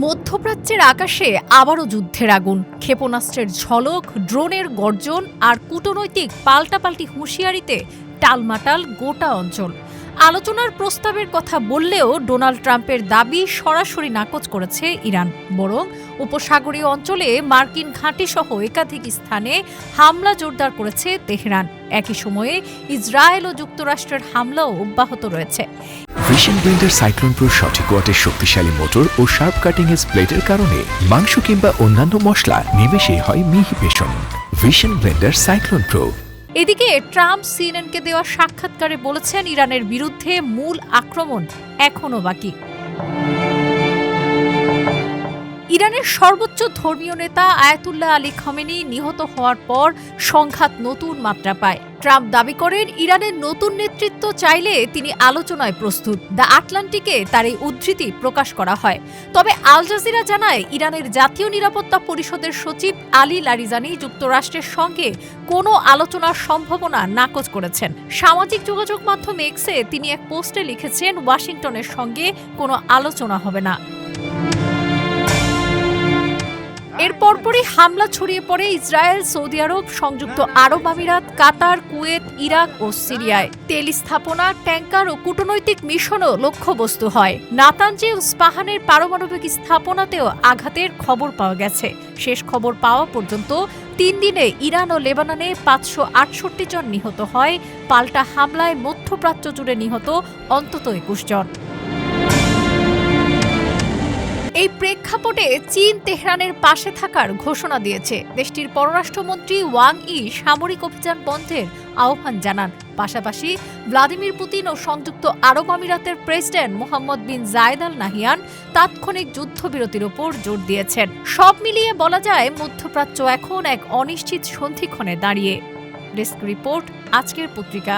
মধ্যপ্রাচ্যের আকাশে আবারও যুদ্ধের আগুন, ক্ষেপণাস্ত্রের ঝলক, ড্রোনের গর্জন আর কূটনৈতিক পাল্টাপাল্টি হুঁশিয়ারিতে টালমাটাল গোটা অঞ্চল। আলোচনার প্রস্তাবের কথা বললেও ডোনাল্ড ট্রাম্পের দাবি সরাসরি নাকচ করেছে ইরান। বরং উপসাগরীয় অঞ্চলে মার্কিন ঘাঁটিসহ একাধিক স্থানে হামলা জোরদার করেছে তেহরান। একই সময়ে ইসরায়েল ও যুক্তরাষ্ট্রের হামলাও অব্যাহত রয়েছে। ভিশন ব্লেন্ডার সাইক্লোন প্রো সঠিক ওয়াটের শক্তিশালী মোটর ও শার্প কাটিং এজ ব্লেডের কারণে মাংস কিংবা অন্যান্য মশলা নিমেষেই হয় মিহি পেষণ। Vision blender cyclone pro. এদিকে ট্রাম্প সিএনএনকে দেওয়া সাক্ষাৎকারে বলেছেন, ইরানের বিরুদ্ধে মূল আক্রমণ এখনও বাকি। ইরানের সর্বোচ্চ ধর্মীয় নেতা আয়াতুল্লাহ আলী খামেনি নিহত হওয়ার পর সংঘাত নতুন মাত্রা পায়। ট্রাম্প দাবি করেন, ইরানের নতুন নেতৃত্ব চাইলে তিনি আলোচনায় প্রস্তুত। দ্য আটলান্টিকে তার এই উদ্ধৃতি প্রকাশ করা হয়। তবে আল জাজিরা জানায়, ইরানের জাতীয় নিরাপত্তা পরিষদের সচিব আলী লারিজানি যুক্তরাষ্ট্রের সঙ্গে কোনো আলোচনার সম্ভাবনা নাকচ করেছেন। সামাজিক যোগাযোগ মাধ্যম এক্সে তিনি এক পোস্টে লিখেছেন, ওয়াশিংটনের সঙ্গে কোনো আলোচনা হবে না। এর পরপরই হামলা ছড়িয়ে পড়ে ইসরায়েল, সৌদি আরব, সংযুক্ত আরব আমিরাত, কাতার, কুয়েত, ইরাক ও সিরিয়ায়। তেল স্থাপনা, ট্যাঙ্কার ও কূটনৈতিক মিশনও লক্ষ্যবস্তু হয়। নাতানজি ও স্পাহানের পারমাণবিক স্থাপনাতেও আঘাতের খবর পাওয়া গেছে। শেষ খবর পাওয়া পর্যন্ত 3 দিনে ইরান ও লেবাননে 568 জন নিহত হয়। পাল্টা হামলায় মধ্যপ্রাচ্য জুড়ে নিহত অন্তত 21 জন। এই প্রেক্ষাপটে চীন তেহরানের পাশে থাকার ঘোষণা দিয়েছে। দেশটির পররাষ্ট্রমন্ত্রী ওয়াং ই সামরিক অভিযান বন্ধের আহ্বান জানান। পাশাপাশি ভ্লাদিমির পুতিন ও সংযুক্ত আরব আমিরাতের প্রেসিডেন্ট মোহাম্মদ বিন জায়েদ আল নাহিয়ান তাৎক্ষণিক যুদ্ধবিরতির ওপর জোর দিয়েছেন। সব মিলিয়ে বলা যায়, মধ্যপ্রাচ্য এখন এক অনিশ্চিত সন্ধিক্ষণে দাঁড়িয়ে। ডেস্ক রিপোর্ট, আজকের পত্রিকা।